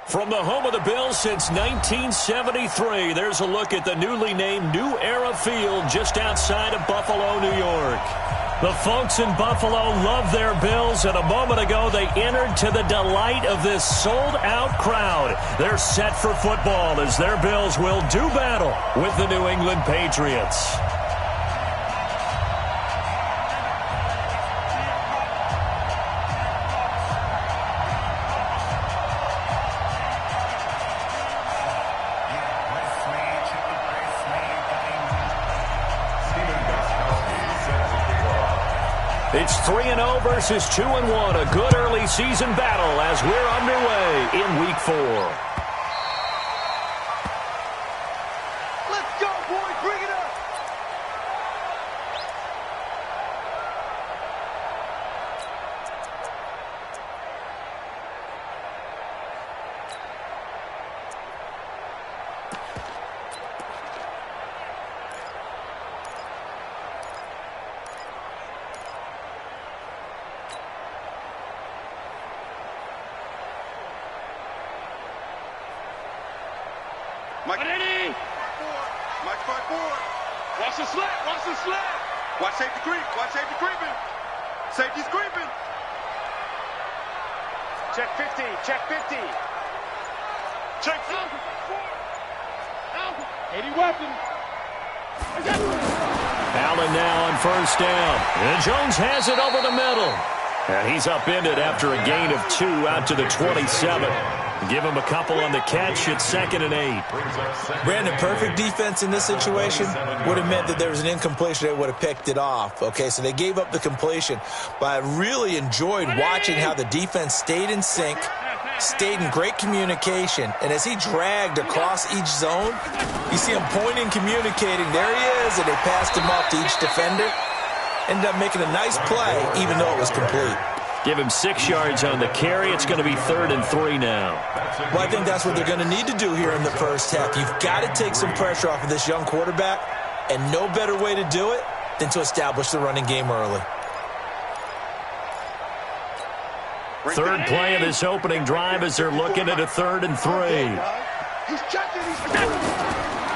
From the home of the Bills since 1973, there's a look at the newly named New Era Field just outside of Buffalo, New York. The folks in Buffalo love their Bills, and a moment ago they entered to the delight of this sold-out crowd. They're set for football as their Bills will do battle with the New England Patriots. It's 3-0 versus 2-1, a good early season battle as we're underway in Week 4. Let's go, boys. Bring it up. Mike, Mike 5-4. Watch the slant. Watch the slant. Watch safety creep. Watch safety creeping. Safety's creeping. Check 50. Check 50. Check 50. 80 weapon. Allen now on first down. And Jones has it over the middle. And he's upended after a gain of 2 out to the 27. Give him a couple on the catch at 2nd and 8. Brandon, perfect defense in this situation would have meant that there was an incompletion. They would have picked it off. Okay, so they gave up the completion. But I really enjoyed watching how the defense stayed in sync, stayed in great communication. And as he dragged across each zone, you see him pointing, communicating. There he is, and they passed him off to each defender. Ended up making a nice play, even though it was complete. Give him 6 yards on the carry. It's going to be 3rd and 3 now. Well, I think that's what they're going to need to do here in the first half. You've got to take some pressure off of this young quarterback, and no better way to do it than to establish the running game early. Third play of this opening drive as they're looking at a 3rd and 3. He's checking.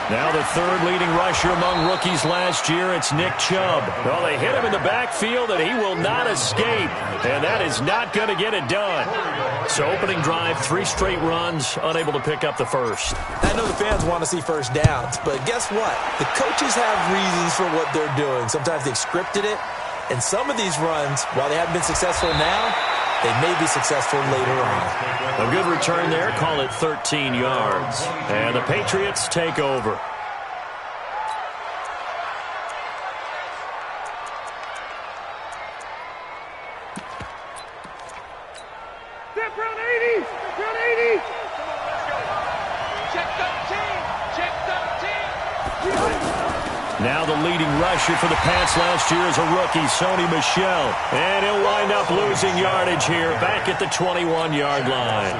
Now the third leading rusher among rookies last year, it's Nick Chubb. Well, they hit him in the backfield, and he will not escape. And that is not going to get it done. So opening drive, 3 straight runs, unable to pick up the first. I know the fans want to see first downs, but guess what? The coaches have reasons for what they're doing. Sometimes they've scripted it, and some of these runs, while they haven't been successful now, they may be successful later on. A good return there, call it 13 yards. And the Patriots take over. Step round 80. Step round 80. Check 13. Check 13. Now the leading rusher for the Pats last year is a rookie, Sony Michel. And he'll wind up losing yardage here back at the 21-yard line.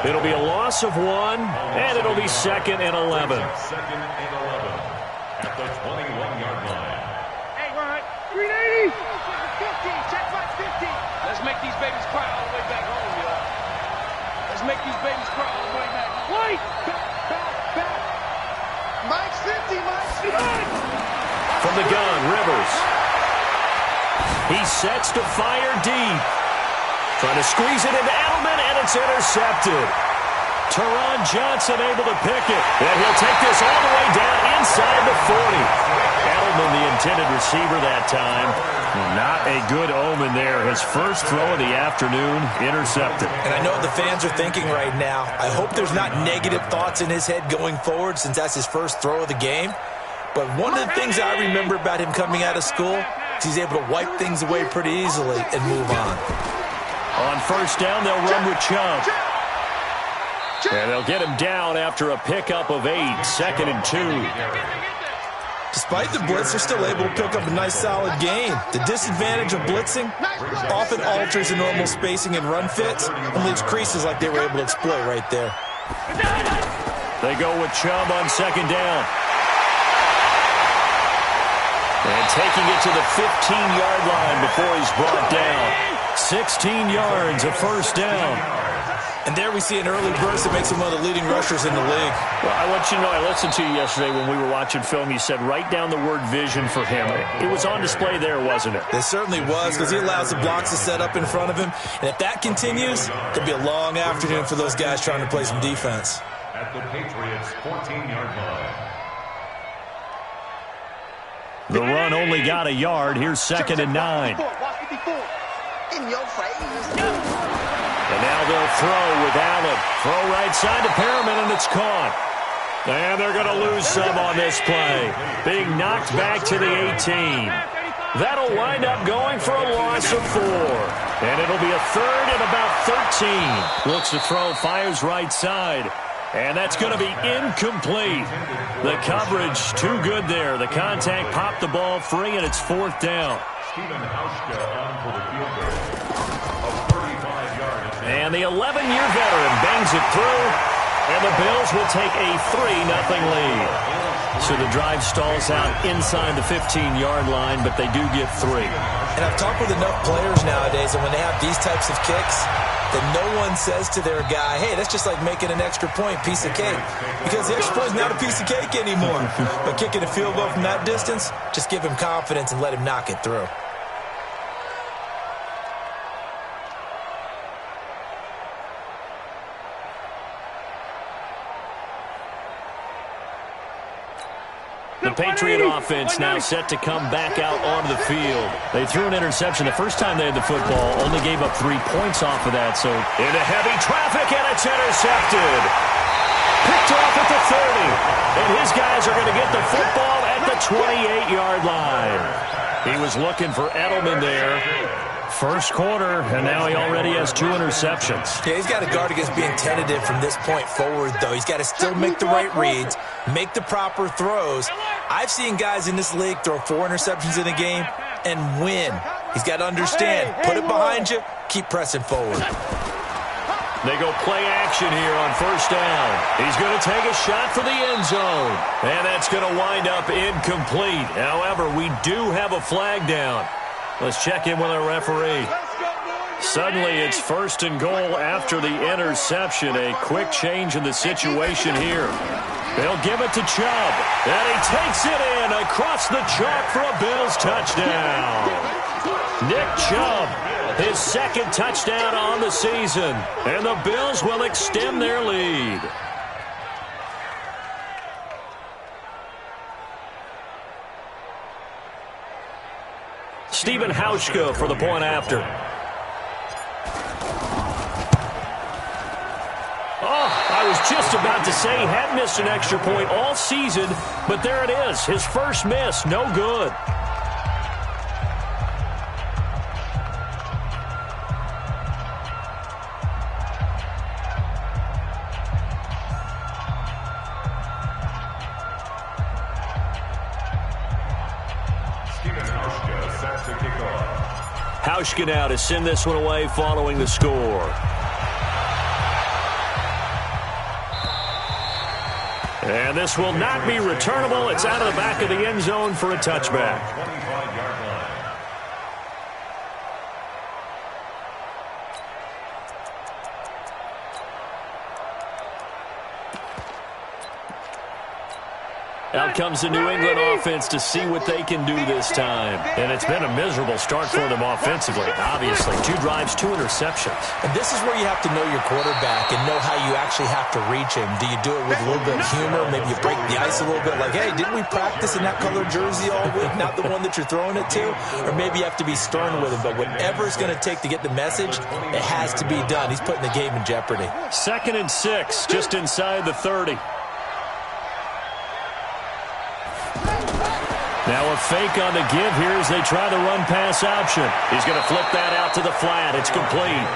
It'll be a loss of 1, and it'll be 2nd and 11. Second and 11 at the 21-yard line. Hey, Ryan. 380. 50. Check 50. Let's make these babies cry all the way back home, y'all. Let's make these babies cry all the way back. Wait. Back. Mike's 50. Mike's 50. From the gun, Rivers. He sets to fire deep. Trying to squeeze it into Edelman, and it's intercepted. Teron Johnson able to pick it. And he'll take this all the way down inside the 40. Edelman, the intended receiver that time. Not a good omen there. His first throw of the afternoon, intercepted. And I know what the fans are thinking right now. I hope there's not negative thoughts in his head going forward since that's his first throw of the game. But one of the things I remember about him coming out of school is he's able to wipe things away pretty easily and move on. On first down, they'll run with Chubb. And they'll get him down after a pickup of 8, 2nd and 2. Despite the blitz, they're still able to pick up a nice, solid gain. The disadvantage of blitzing often alters the normal spacing and run fits and leaves creases like they were able to exploit right there. They go with Chubb on 2nd down. And taking it to the 15-yard line before he's brought down. 16 yards, a first down. And there we see an early burst that makes him one of the leading rushers in the league. Well, I want you to know, I listened to you yesterday when we were watching film. You said write down the word vision for him. It was on display there, wasn't it? It certainly was, because he allows the blocks to set up in front of him. And if that continues, it could be a long afternoon for those guys trying to play some defense. At the Patriots' 14-yard line. The run only got a yard. Here's 2nd and 9. In your face. And now they'll throw with Allen. Throw right side to Perriman, and it's caught. And they're going to lose some on this play. Being knocked back to the 18. That'll wind up going for a loss of 4. And it'll be a 3rd and about 13. Looks to throw, fires right side. And that's going to be incomplete. The coverage too good there. The contact popped the ball free, and it's 4th down. And the 11-year veteran bangs it through, and the Bills will take a 3-0 lead. So the drive stalls out inside the 15-yard line, but they do get 3. And I've talked with enough players nowadays, and when they have these types of kicks, that no one says to their guy, hey, that's just like making an extra point, piece of cake. Because the extra point is not a piece of cake anymore. But kicking a field goal from that distance, just give him confidence and let him knock it through. The Patriot offense now set to come back out onto the field. They threw an interception the first time they had the football, only gave up 3 points off of that. So into heavy traffic, and it's intercepted. Picked off at the 30. And his guys are going to get the football at the 28-yard line. He was looking for Edelman there. First quarter, and now he already has 2 interceptions. Yeah, he's got to guard against being tentative from this point forward, though. He's got to still make the right reads, make the proper throws. I've seen guys in this league throw 4 interceptions in a game and win. He's got to understand, put it behind you, keep pressing forward. They go play action here on 1st down. He's going to take a shot for the end zone. And that's going to wind up incomplete. However, we do have a flag down. Let's check in with our referee. Suddenly, it's 1st and goal after the interception. A quick change in the situation here. They'll give it to Chubb. And he takes it in across the chalk for a Bills touchdown. Nick Chubb, his 2nd touchdown on the season. And the Bills will extend their lead. Stephen Hauschka for the point after. Oh, I was just about to say he had missed an extra point all season, but there it is. His first miss, no good. Hauschka now to send this one away following the score. And this will not be returnable. It's out of the back of the end zone for a touchback. 25-yard line. Out comes the New England offense to see what they can do this time. And it's been a miserable start for them offensively, obviously. 2 drives, 2 interceptions. And this is where you have to know your quarterback and know how you actually have to reach him. Do you do it with a little bit of humor? Maybe you break the ice a little bit like, hey, didn't we practice in that color jersey all week, not the one that you're throwing it to? Or maybe you have to be stern with him. But whatever it's going to take to get the message, it has to be done. He's putting the game in jeopardy. 2nd and 6, just inside the 30. Now a fake on the give here as they try the run-pass option. He's going to flip that out to the flat. It's complete.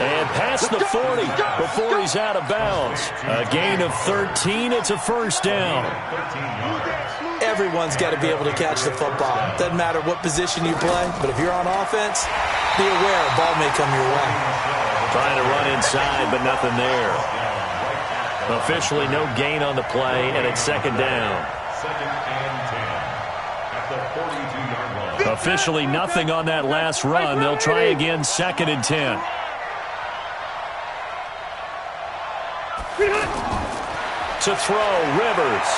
And past the 40 before he's out of bounds. A gain of 13. It's a 1st down. Everyone's got to be able to catch the football. Doesn't matter what position you play, but if you're on offense, be aware a ball may come your way. Trying to run inside, but nothing there. Officially no gain on the play, and it's 2nd down. 2nd and 10 at the 42-yard line. Officially nothing on that last run. They'll try again 2nd and 10. To throw, Rivers.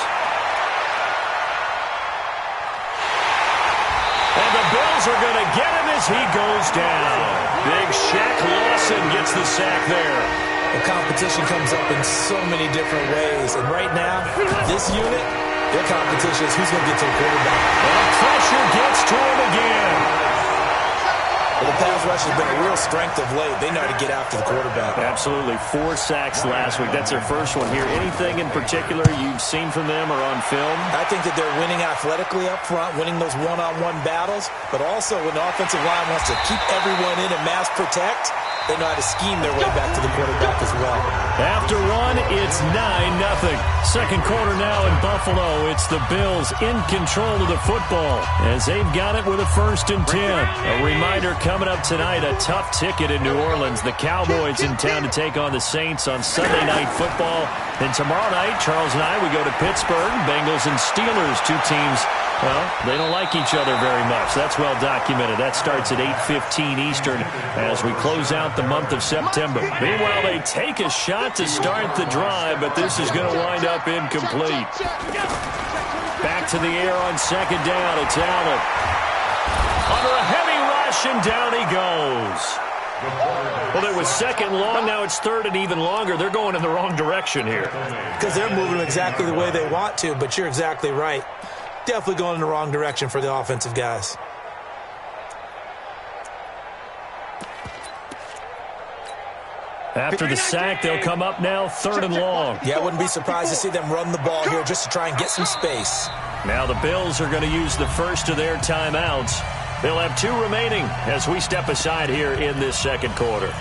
And the Bills are going to get him as he goes down. Big Shaq Lawson gets the sack there. The competition comes up in so many different ways. And right now, this unit, their competition is who's going to get to the quarterback. And pressure gets to him again. Well, the pass rush has been a real strength of late. They know how to get after the quarterback. Absolutely. 4 sacks last week. That's their first one here. Anything in particular you've seen from them or on film? I think that they're winning athletically up front, winning those one-on-one battles, but also when the offensive line wants to keep everyone in and mass protect, they know how to scheme their way back to the quarterback as well. After one, it's 9-0. Second quarter now in Buffalo. It's the Bills in control of the football as they've got it with a 1st and 10. A reminder coming up tonight, a tough ticket in New Orleans. The Cowboys in town to take on the Saints on Sunday Night Football. And tomorrow night, Charles and I, we go to Pittsburgh. Bengals and Steelers, 2 teams. Well, they don't like each other very much. That's well documented. That starts at 8:15 Eastern as we close out the month of September. Meanwhile, they take a shot to start the drive, but this is going to wind up incomplete. Back to the air on 2nd down. It's Allen. Under a heavy rush, and down he goes. Well, it was 2nd long. Now it's 3rd and even longer. They're going in the wrong direction here. Because they're moving exactly the way they want to, but you're exactly right. Definitely going in the wrong direction for the offensive guys. After the sack, they'll come up now 3rd and long. Yeah, I wouldn't be surprised to see them run the ball here just to try and get some space. Now the Bills are going to use the first of their timeouts. They'll have 2 remaining as we step aside here in this 2nd quarter.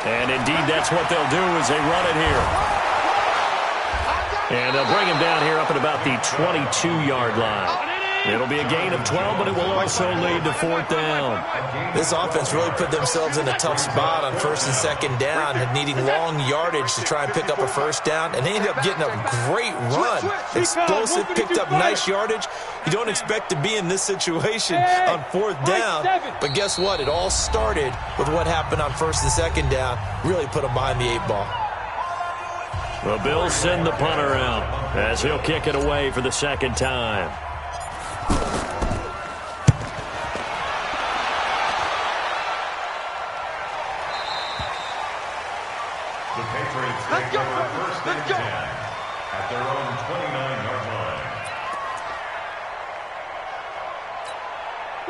And indeed, that's what they'll do as they run it here. And they'll bring him down here up at about the 22-yard line. It'll be a gain of 12, but it will also lead to 4th down. This offense really put themselves in a tough spot on 1st and 2nd down, and needing long yardage to try and pick up a 1st down, and they ended up getting a great run. Explosive, picked up nice yardage. You don't expect to be in this situation on 4th down, but guess what? It all started with what happened on 1st and 2nd down. Really put them behind the 8 ball. The Bills send the punter out as he'll kick it away for the 2nd time. The Patriots take over 1st and 10 at their own 29-yard line.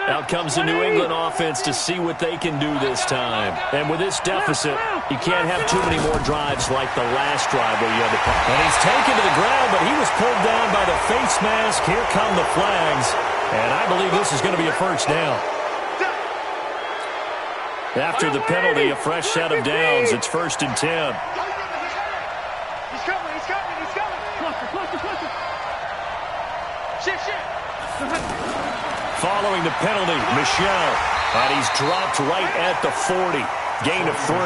Out comes the New England offense to see what they can do this time. And with this deficit, you can't have too many more drives like the last drive where you had to punt. And he's taken to the ground, but he was pulled down by the face mask. Here come the flags. And I believe this is going to be a 1st down. After the penalty, a fresh set of downs. It's 1st and 10. He's coming. Cluster. Shit. Following the penalty, Michel. And he's dropped right at the 40. Gain of 3.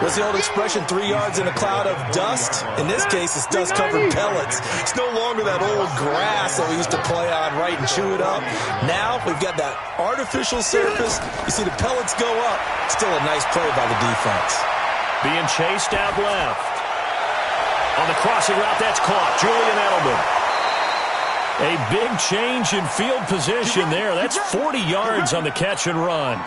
What's the old expression, 3 yards in a cloud of dust? In this case, it's dust-covered pellets. It's no longer that old grass that we used to play on, right, and chew it up. Now, we've got that artificial surface. You see the pellets go up. Still a nice play by the defense. Being chased out left. On the crossing route, that's caught. Julian Edelman. A big change in field position there. That's 40 yards on the catch and run.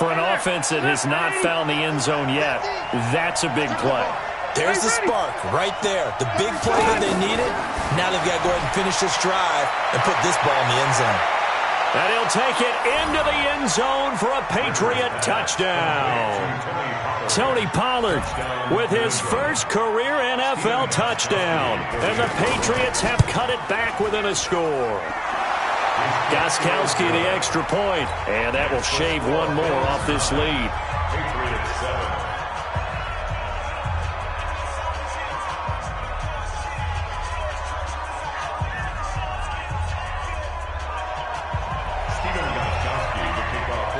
For an offense that has not found the end zone yet, that's a big play. There's the spark right there. The big play that they needed. Now they've got to go ahead and finish this drive and put this ball in the end zone. And he'll take it into the end zone for a Patriot touchdown. Tony Pollard with his first career NFL touchdown. And the Patriots have cut it back within a score. Gostkowski the extra point, and that will shave one more off this lead. Patriots 7.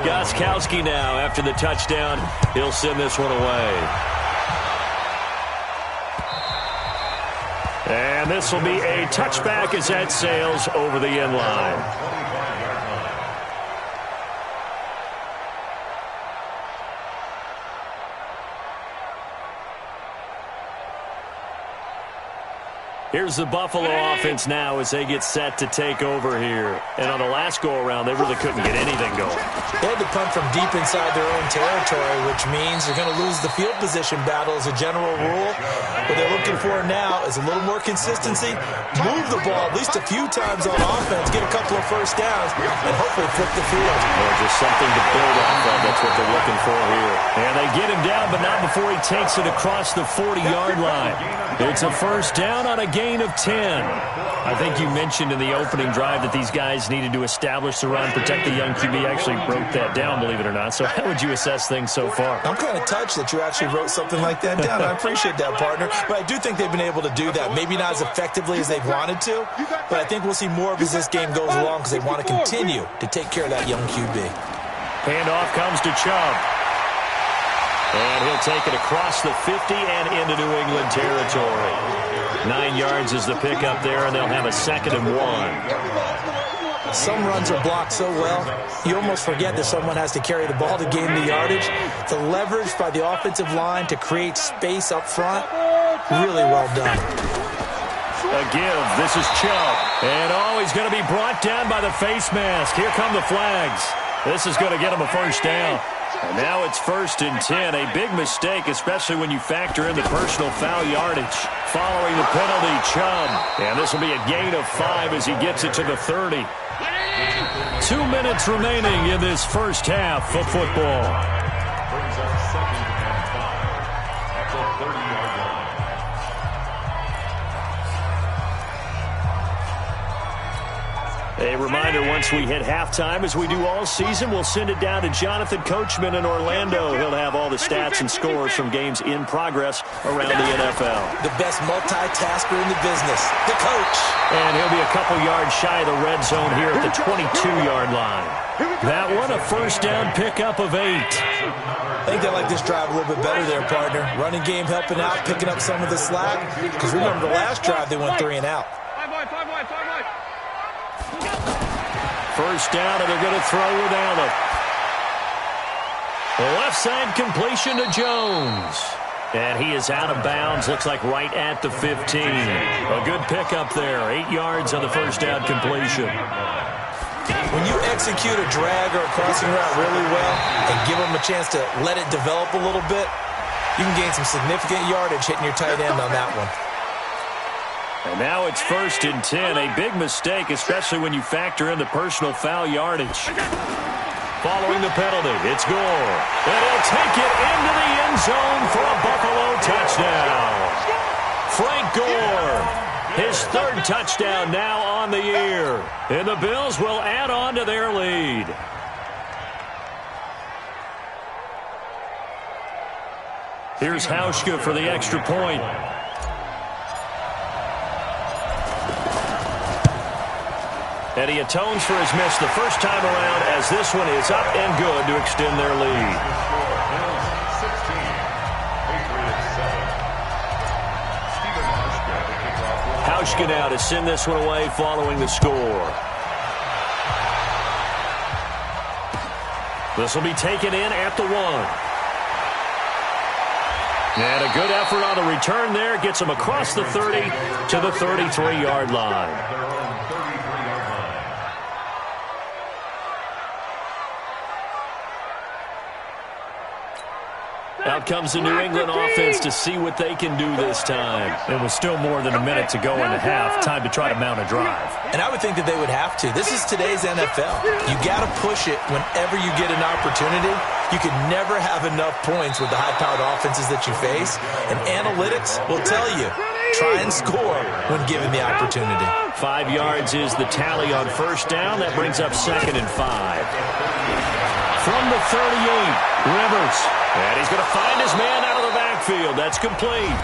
Gostkowski now, after the touchdown, he'll send this one away. And this will be a touchback as that sails over the end line. Here's the Buffalo offense now as they get set to take over here. And on the last go-around, they really couldn't get anything going. They had to punt from deep inside their own territory, which means they're going to lose the field position battle as a general rule. What they're looking for now is a little more consistency, move the ball at least a few times on offense, get a couple of first downs, and hopefully flip the field. Or just something to build off of. That's what they're looking for here. And they get him down, but not before he takes it across the 40-yard line. It's a first down on a gain of 10. I think you mentioned in the opening drive that these guys needed to establish the run, protect the young QB. Actually wrote that down, believe it or not. So how would you assess things so far? I'm kind of touched that you actually wrote something like that down. I appreciate that, partner. But I do think they've been able to do that. Maybe not as effectively as they've wanted to, but I think we'll see more of as this game goes along because they want to continue to take care of that young QB. Handoff comes to Chubb. And he'll take it across the 50 and into New England territory. 9 yards is the pickup there, and they'll have a 2nd and 1. Some runs are blocked so well, you almost forget that someone has to carry the ball to gain the yardage. The leverage by the offensive line to create space up front, really well done. A give. This is Chubb. And, he's going to be brought down by the face mask. Here come the flags. This is going to get him a first down. And now it's 1st and 10. A big mistake, especially when you factor in the personal foul yardage. Following the penalty, Chubb. And this will be a gain of 5 as he gets it to the 30. 2 minutes remaining in this first half of football. Brings up 2nd and 5 at the 30-yard line. A reminder, once we hit halftime, as we do all season, we'll send it down to Jonathan Coachman in Orlando. He'll have all the stats and scores from games in progress around the NFL. The best multitasker in the business, the coach. And he'll be a couple yards shy of the red zone here at the 22-yard line. That one, a first down pickup of 8. I think they like this drive a little bit better there, partner. Running game helping out, picking up some of the slack. Because remember, the last drive they went 3 and out. 5 wide. First down, and they're going to throw with Allen. Left side completion to Jones. And he is out of bounds, looks like right at the 15. A good pickup there, 8 yards on the first down completion. When you execute a drag or a crossing route really well and give them a chance to let it develop a little bit, you can gain some significant yardage hitting your tight end on that one. And now it's 1st and 10. A big mistake, especially when you factor in the personal foul yardage. Following the penalty, it's Gore. And he'll take it into the end zone for a Buffalo touchdown. Frank Gore, his 3rd touchdown now on the year. And the Bills will add on to their lead. Here's Hauschka for the extra point. And he atones for his miss the first time around as this one is up and good to extend their lead. Bills 16, Patriots 7. Hauschka now to send this one away following the score. This will be taken in at the 1. And a good effort on the return there. Gets him across the 30 to the 33-yard line. Out comes the New England offense to see what they can do this time. It was still more than a minute to go in the half. Time to try to mount a drive. And I would think that they would have to. This is today's NFL. You got to push it whenever you get an opportunity. You can never have enough points with the high-powered offenses that you face. And analytics will tell you, try and score when given the opportunity. 5 yards is the tally on first down. That brings up 2nd and 5. From the 38, Rivers. And he's going to find his man out of the backfield. That's complete.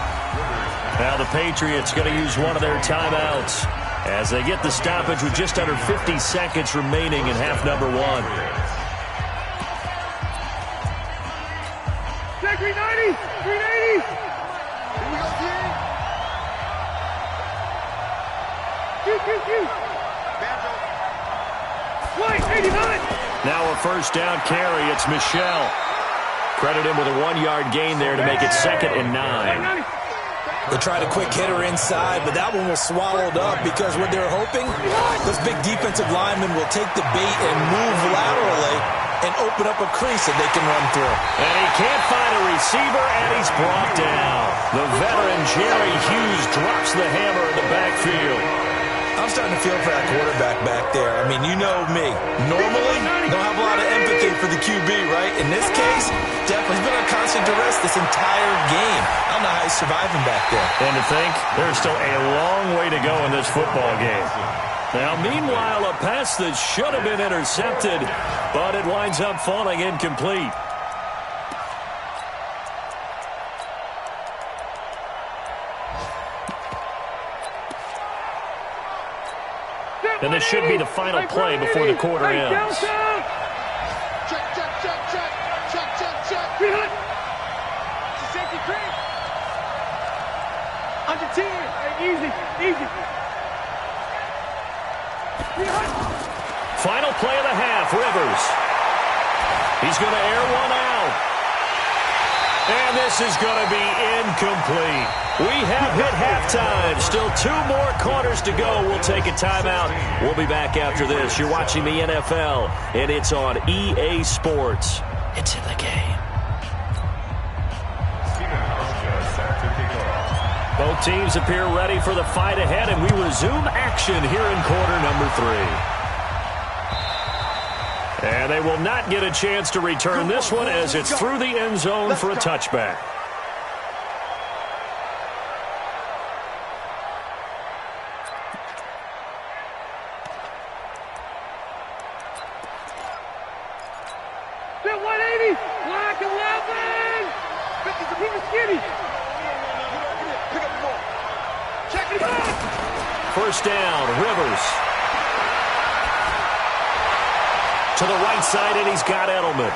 Now the Patriots going to use one of their timeouts as they get the stoppage with just under 50 seconds remaining in half number 1. Now a first down carry. It's Michel. Credit him with a 1-yard gain there to make it 2nd and 9. They tried a quick hitter inside, but that one was swallowed up because what they're hoping, this big defensive lineman will take the bait and move laterally and open up a crease that they can run through. And he can't find a receiver, and he's brought down. The veteran Jerry Hughes drops the hammer in the backfield. I'm starting to feel for that quarterback back there. I mean, you know me. Normally, don't have a lot of empathy for the QB, right? In this case, definitely, he's been on constant duress this entire game. I don't know how he's surviving back there. And to think, there's still a long way to go in this football game. Now, meanwhile, a pass that should have been intercepted, but it winds up falling incomplete. And this should be the final play before the quarter ends. Check. Safety cream. Under 10. Easy. Final play of the half, Rivers. He's going to air one out. And this is going to be incomplete. We have hit halftime. Still 2 more quarters to go. We'll take a timeout. We'll be back after this. You're watching the NFL, and it's on EA Sports. It's in the game. Both teams appear ready for the fight ahead, and we resume action here in quarter number 3. And they will not get a chance to return this one as it's through the end zone for a touchback. First down, Rivers. To the right side, and he's got Edelman.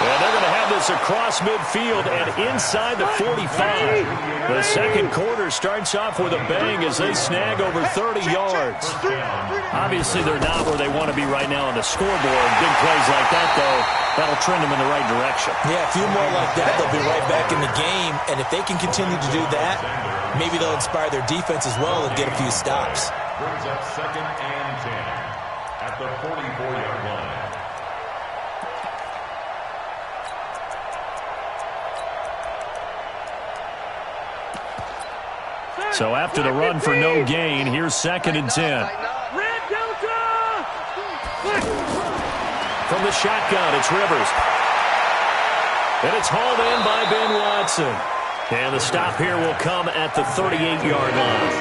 And they're going to have this across midfield and inside the 45. The second quarter starts off with a bang as they snag over 30 yards. Obviously, they're not where they want to be right now on the scoreboard. Big plays like that, though, that'll trend them in the right direction. Yeah, a few more like that, they'll be right back in the game. And if they can continue to do that, maybe they'll inspire their defense as well and get a few stops. Brings up 2nd and 10 at the 44-yard line. So after the run for no gain, here's 2nd and 10. Red Delta! From the shotgun, it's Rivers. And it's hauled in by Ben Watson. And the stop here will come at the 38-yard line.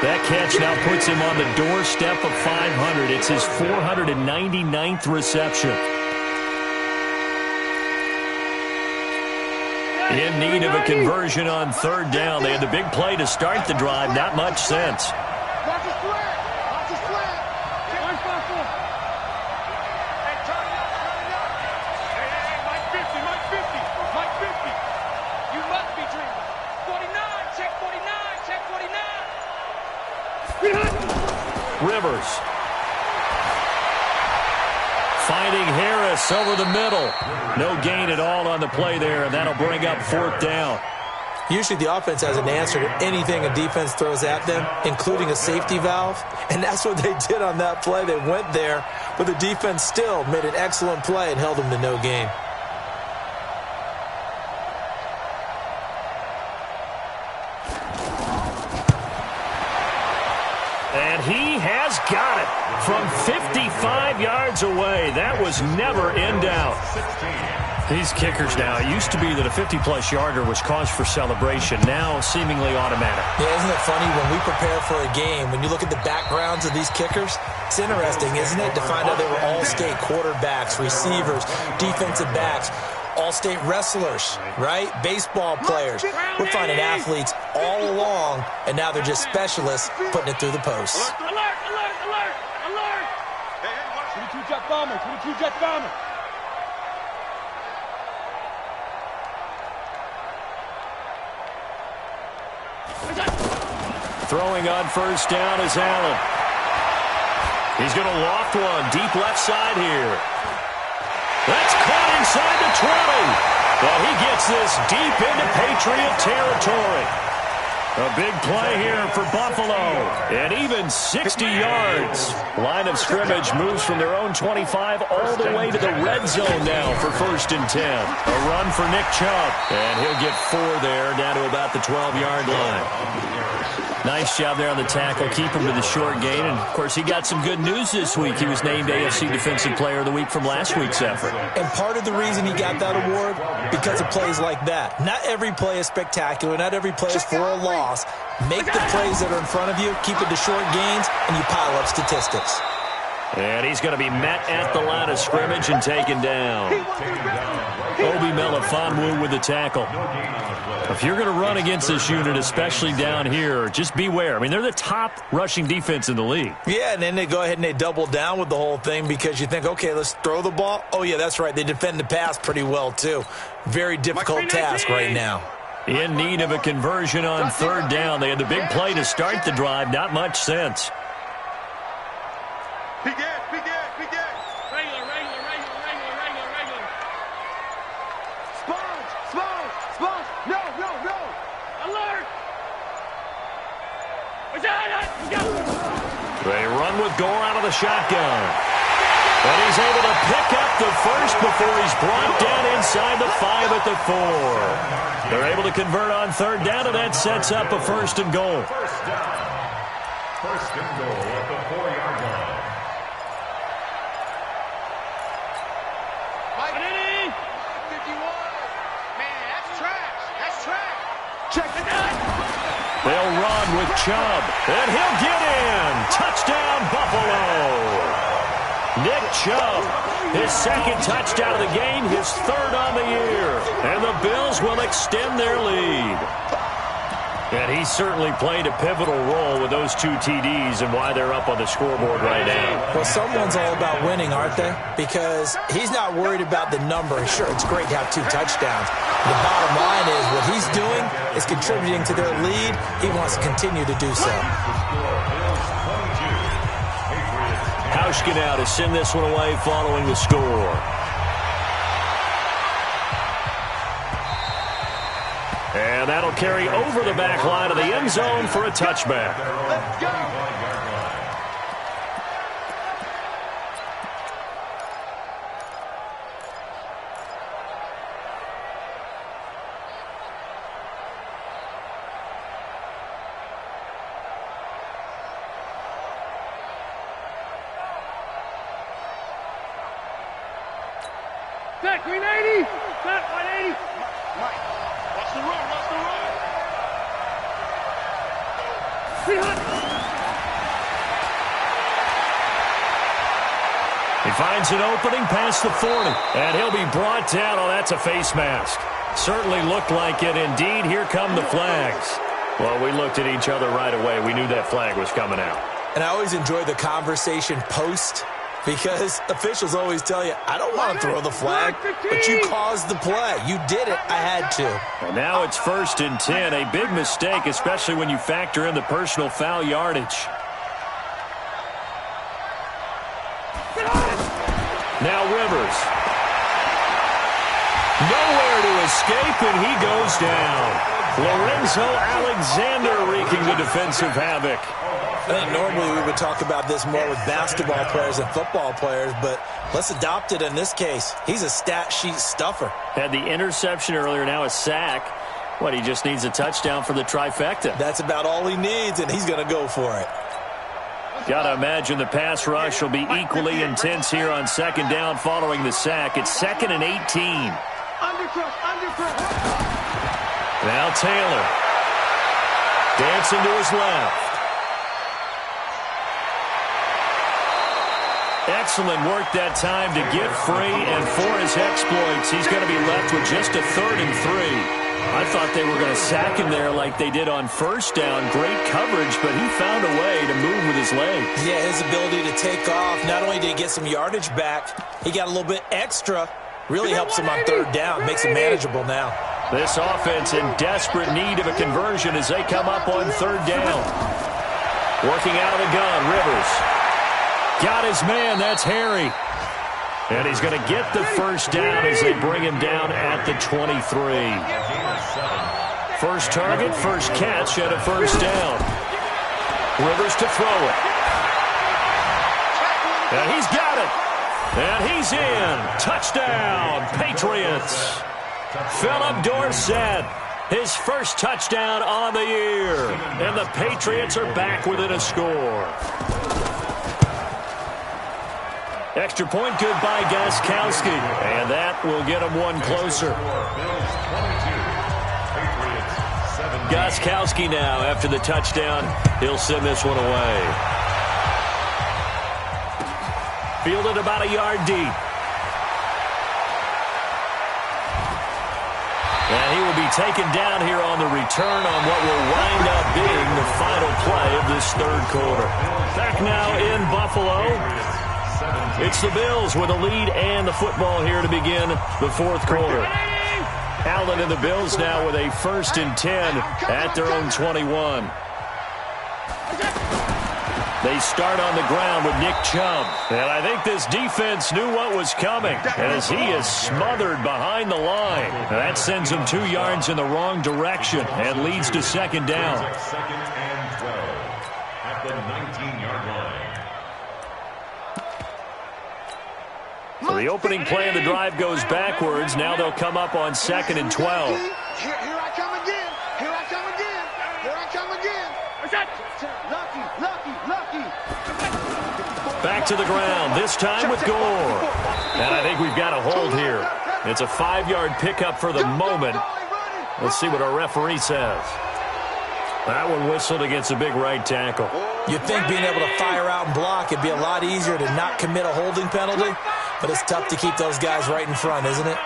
That catch now puts him on the doorstep of 500. It's his 499th reception. In need of a conversion on 3rd down. They had the big play to start the drive. Not much sense. Watch his flat. Watch his flat. Hey, turn it up. Hey, Mike 50. Mike 50. You must be dreaming. 49. Check 49. Rivers. Finding Harris over the middle. No gain at all on the play there, and that'll bring up 4th down. Usually the offense has an answer to anything a defense throws at them, including a safety valve. And that's what they did on that play. They went there, but the defense still made an excellent play and held them to no gain. And he has got it from 55 yards away. That was never in doubt. These kickers now, it used to be that a 50-plus yarder was cause for celebration. Now seemingly automatic. Yeah, isn't it funny when we prepare for a game, when you look at the backgrounds of these kickers, it's interesting, isn't it, to find out they were all-state quarterbacks, receivers, defensive backs, all-state wrestlers, right? Baseball players. We're finding athletes all along, and now they're just specialists putting it through the posts. Alert! 22 jet bomber. Throwing on first down is Allen. He's going to loft one deep left side here. That's caught inside the 20. Well, he gets this deep into Patriot territory. A big play here for Buffalo. And even 60 yards. Line of scrimmage moves from their own 25 all the way to the red zone now for 1st and 10. A run for Nick Chubb. And he'll get 4 there down to about the 12-yard line. Nice job there on the tackle. Keep him to the short gain. And, of course, he got some good news this week. He was named AFC Defensive Player of the Week from last week's effort. And part of the reason he got that award, because of plays like that. Not every play is spectacular. Not every play is for a loss. Make the plays that are in front of you, keep it to short gains, and you pile up statistics. And he's going to be met at the line of scrimmage and taken down. Obi Melifonwu with the tackle. If you're going to run against this unit, especially down here, just beware. I mean, they're the top rushing defense in the league. Yeah, and then they go ahead and they double down with the whole thing because you think, okay, let's throw the ball. Oh, yeah, that's right. They defend the pass pretty well, too. Very difficult task right now. In need of a conversion on 3rd down. They had the big play to start the drive. Not much sense. Begin. Sponge. No. Alert. They run with Gore out of the shotgun. And he's able to pick up the first before he's brought down inside the 5 at the 4. They're able to convert on 3rd down, and that sets up a 1st and goal. First and goal at the 4-yard line. They'll run with Chubb, and he'll get in. Touchdown, Buffalo. Nick Chubb, his 2nd touchdown of the game, his 3rd on the year. And the Bills will extend their lead. And he certainly played a pivotal role with those 2 TDs and why they're up on the scoreboard right now. Well, someone's all about winning, aren't they? Because he's not worried about the number. Sure, it's great to have 2 touchdowns. The bottom line is what he's doing is contributing to their lead. He wants to continue to do so. Hauschka now to send this one away following the score. And that'll carry over the back line of the end zone for a touchback. Let's go. Back 380. Back 180. Mike, watch the run. He finds an opening past the 40, and he'll be brought down. Oh, that's a face mask. Certainly looked like it. Indeed, here come the flags. Well, we looked at each other right away. We knew that flag was coming out. And I always enjoy the conversation post because officials always tell you, I don't want to throw the flag, but you caused the play. You did it. I had to. And now it's 1st and 10. A big mistake, especially when you factor in the personal foul yardage. Now Rivers. Nowhere to escape, and he goes down. Lorenzo Alexander wreaking the defensive havoc. I think normally we would talk about this more with basketball players and football players, but let's adopt it in this case. He's a stat sheet stuffer. Had the interception earlier, now a sack. What, he just needs a touchdown for the trifecta. That's about all he needs, and he's going to go for it. Got to imagine the pass rush will be equally intense here on 2nd down following the sack. It's 2nd and 18. Undercross. Now Taylor. Dancing to his left. Excellent work that time to get free, and for his exploits, he's going to be left with just a 3rd and 3. I thought they were going to sack him there like they did on 1st down. Great coverage, but he found a way to move with his legs. Yeah, his ability to take off. Not only did he get some yardage back, he got a little bit extra. Really helps him on 3rd down. Makes it manageable now. This offense in desperate need of a conversion as they come up on 3rd down. Working out of the gun, Rivers. Got his man, that's Harry. And he's going to get the first down as they bring him down at the 23. First target, first catch, and a first down. Rivers to throw it. And he's got it. And he's in. Touchdown, Patriots. Philip Dorsett, his first touchdown on the year. And the Patriots are back within a score. Extra point good by Gostkowski. And that will get him one closer. Gostkowski now, after the touchdown, he'll send this one away. Fielded about a yard deep. And he will be taken down here on the return on what will wind up being the final play of this third quarter. Back now in Buffalo. It's the Bills with a lead and the football here to begin the fourth quarter. Allen and the Bills now with a 1st and 10 at their own 21. They start on the ground with Nick Chubb. And I think this defense knew what was coming as he is smothered behind the line. And that sends him 2 yards in the wrong direction and leads to second down. Second and 12 at the 19-yard line. So the opening play of the drive goes backwards. Now they'll come up on 2nd and 12. Here I come again. Here I come again. Here I come again. Lucky. Back to the ground, this time with Gore. And I think we've got a hold here. It's a 5-yard pickup for the moment. Let's see what our referee says. That one whistled against a big right tackle. You'd think being able to fire out and block, it'd be a lot easier to not commit a holding penalty. But it's tough to keep those guys right in front, isn't it?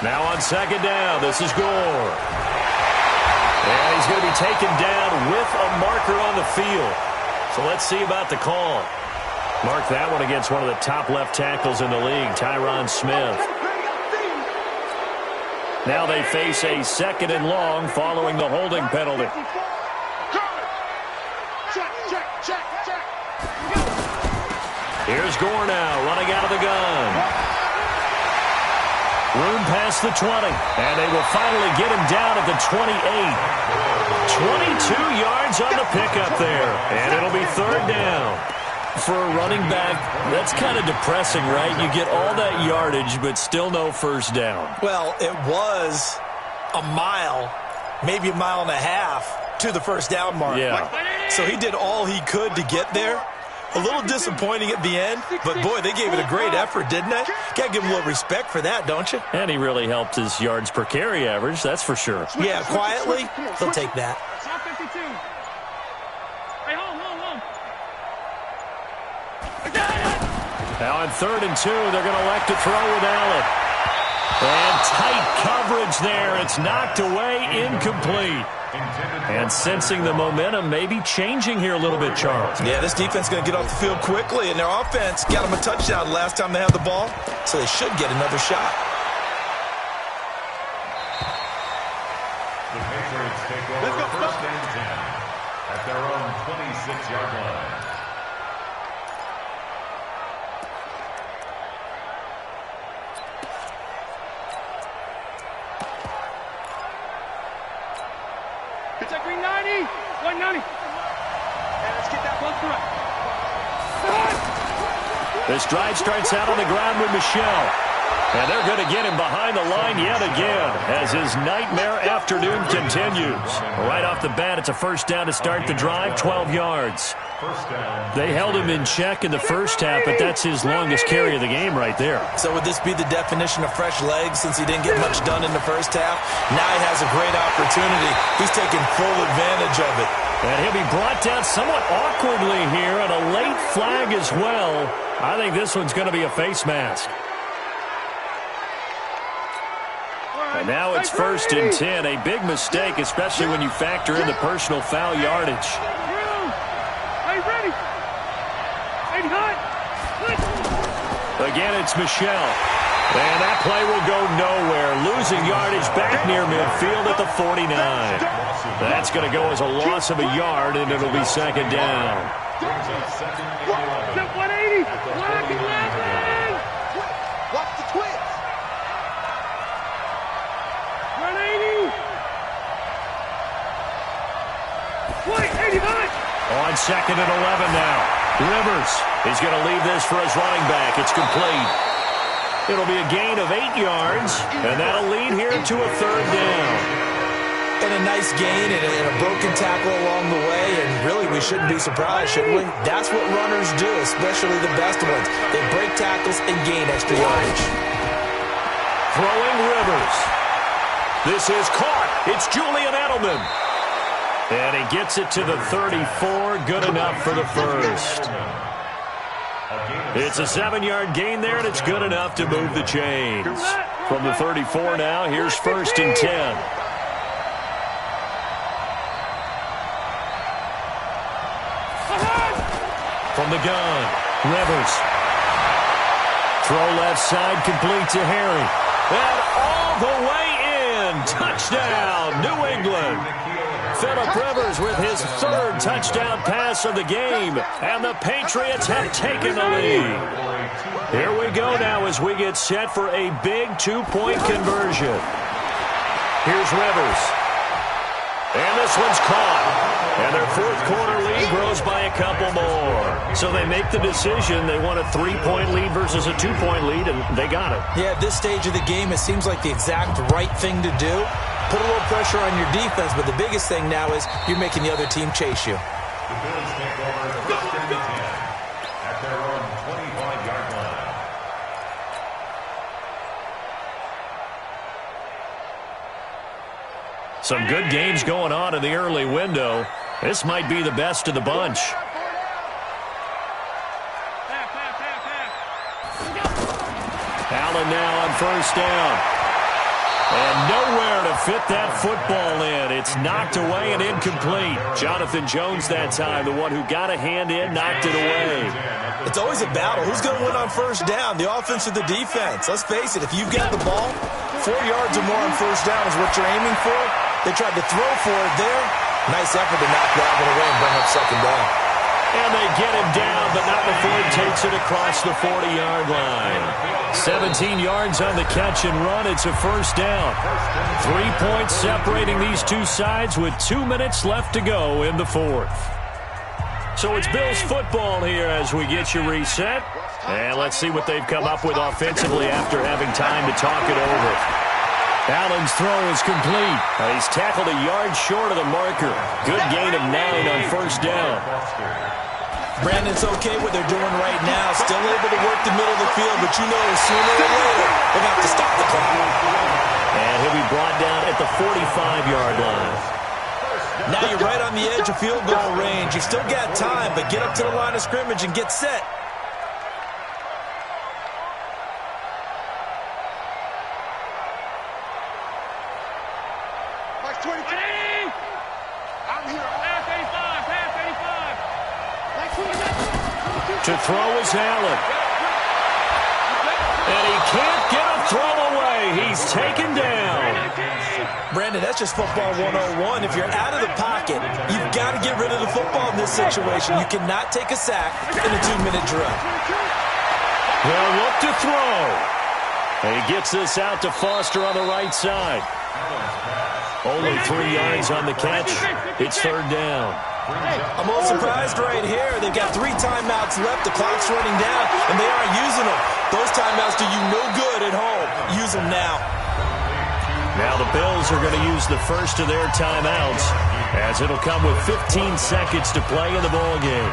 Now on second down, this is Gore. And he's going to be taken down with a marker on the field. So let's see about the call. Mark that one against one of the top left tackles in the league, Tyron Smith. Now they face a 2nd and long following the holding penalty. Here's Gore now running out of the gun. Room past the 20, and they will finally get him down at the 28. 22 yards on the pickup there, and it'll be 3rd down. For a running back, that's kind of depressing, right? You get all that yardage, but still no first down. Well, it was a mile, maybe a mile and a half to the first down mark. Yeah. So he did all he could to get there. A little disappointing at the end, but boy, they gave it a great effort, didn't they? Got to give him a little respect for that, don't you? And he really helped his yards per carry average, that's for sure. Yeah, quietly, they'll take that. Now on 3rd and 2, they're going to elect to throw with Allen. And tight coverage there. It's knocked away, incomplete. And sensing the momentum maybe changing here a little bit, Charles. Yeah, this defense is going to get off the field quickly, and their offense got them a touchdown last time they had the ball, so they should get another shot. The Patriots take over 1st and 10 at their own 26-yard line. It's a green 90, 190. And let's get that close to right. This drive starts out on the ground with Michelle. And they're going to get him behind the line yet again as his nightmare afternoon continues. Right off the bat, it's a first down to start the drive, 12 yards. They held him in check in the first half, but that's his longest carry of the game right there. So would this be the definition of fresh legs since he didn't get much done in the first half? Now he has a great opportunity. He's taking full advantage of it. And he'll be brought down somewhat awkwardly here, and a late flag as well. I think this one's going to be a face mask. And now it's 1st and 10. A big mistake, especially when you factor in the personal foul yardage. Are you ready? Ready, hot. Again, it's Michelle. And that play will go nowhere. Losing yardage back near midfield at the 49. That's going to go as a loss of a yard, and it'll be second down. 180. Watch the twins. 180. Wait, 85. On second and 11 now. Rivers is going to leave this for his running back. It's complete. It'll be a gain of 8 yards, and that'll lead here to a third down. And a nice gain and a broken tackle along the way, and really we shouldn't be surprised, should we? That's what runners do, especially the best ones. They break tackles and gain extra yardage. Throwing Rivers. This is caught. It's Julian Edelman. And he gets it to the 34. Good enough for the first. It's a 7-yard gain there, and it's good enough to move the chains. From the 34 now, here's first and 10. From the gun, Rivers. Throw left side, complete to Harry. And all the way in. Touchdown, New England. Phillip Rivers with his third touchdown pass of the game. And the Patriots have taken the lead. Here we go now as we get set for a big 2-point conversion. Here's Rivers. And this one's caught. And their fourth quarter lead grows by a couple more. So they make the decision. They want a 3-point lead versus a 2-point lead, and they got it. Yeah, at this stage of the game, it seems like the exact right thing to do. Put a little pressure on your defense, but the biggest thing now is you're making the other team chase you. The Bills take over first and 10 at their own 25-yard line. Some good games going on in the early window. This might be the best of the bunch. Allen now on first down. And nowhere to fit that football in. It's knocked away and incomplete. Jonathan Jones that time, the one who got a hand in, knocked it away. It's always a battle. Who's going to win on first down, the offense or the defense? Let's face it, if you've got the ball, 4 yards or more on first down is what you're aiming for. They tried to throw for it there. Nice effort to knock that one away and bring up second down. And they get him down, but not before he takes it across the 40-yard line. 17 yards on the catch and run. It's a first down. 3 points separating these two sides with 2 minutes left to go in the fourth. So it's Bills football here as we get you reset. And let's see what they've come up with offensively after having time to talk it over. Allen's throw is complete. He's tackled a yard short of the marker. Good gain of 9 on first down. Brandon, it's okay what they're doing right now. Still able to work the middle of the field, but you know sooner or later they're going to have to stop the clock. And he'll be brought down at the 45-yard line. Now you're right on the edge of field goal range. You've still got time, but get up to the line of scrimmage and get set. To throw is Allen. And he can't get a throw away. He's taken down. Brandon, that's just football 101. If you're out of the pocket, you've got to get rid of the football in this situation. You cannot take a sack in a 2-minute drill. They'll look to throw. And he gets this out to Foster on the right side. Only 3 yards on the catch. It's third down. I'm a little surprised right here. They've got 3 timeouts left. The clock's running down, and they aren't using them. Those timeouts do you no good at home. Use them now. Now the Bills are going to use the first of their timeouts, as it'll come with 15 seconds to play in the ball game.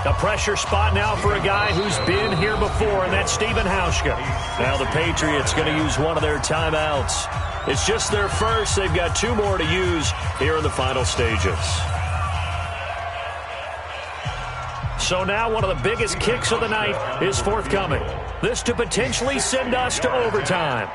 A pressure spot now for a guy who's been here before, and that's Stephen Hauschka. Now the Patriots going to use one of their timeouts. It's just their first. They've got 2 more to use here in the final stages. So now one of the biggest kicks of the night is forthcoming. This to potentially send us to overtime.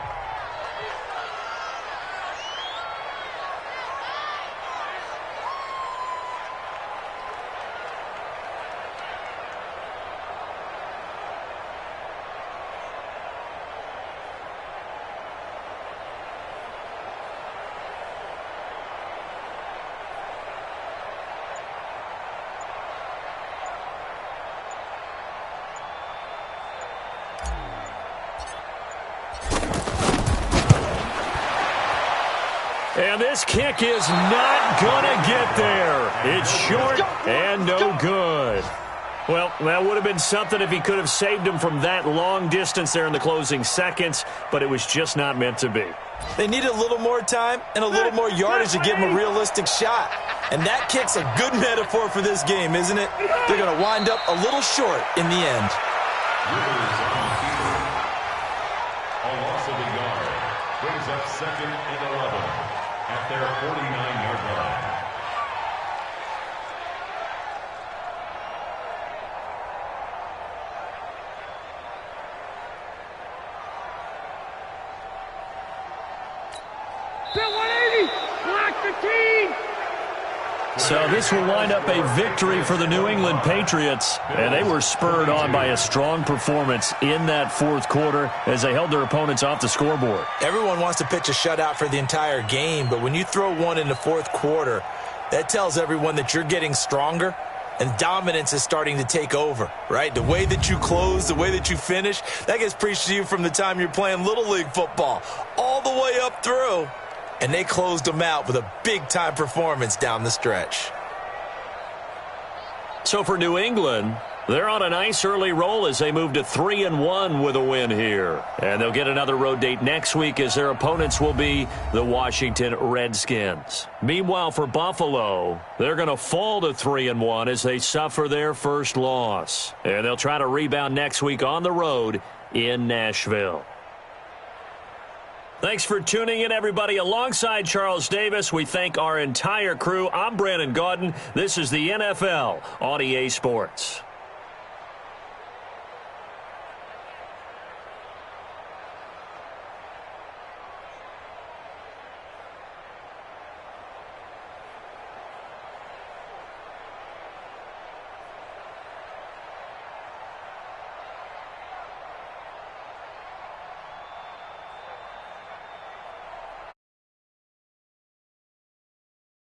And this kick is not going to get there. It's short and no good. Well, that would have been something if he could have saved him from that long distance there in the closing seconds, but it was just not meant to be. They needed a little more time and a little more yardage to give him a realistic shot. And that kick's a good metaphor for this game, isn't it? They're going to wind up a little short in the end. A loss of a yard brings up 2nd and 11 at their 49-yard line. So this will wind up a victory for the New England Patriots, and they were spurred on by a strong performance in that fourth quarter as they held their opponents off the scoreboard. Everyone wants to pitch a shutout for the entire game, but when you throw one in the fourth quarter, that tells everyone that you're getting stronger and dominance is starting to take over, right? The way that you close, the way that you finish, that gets preached to you from the time you're playing Little League football all the way up through. And they closed them out with a big-time performance down the stretch. So for New England, they're on a nice early roll as they move to 3-1 with a win here. And they'll get another road date next week as their opponents will be the Washington Redskins. Meanwhile, for Buffalo, they're going to fall to 3-1 as they suffer their first loss. And they'll try to rebound next week on the road in Nashville. Thanks for tuning in, everybody. Alongside Charles Davis, we thank our entire crew. I'm Brandon Gaudin. This is the NFL on EA Sports.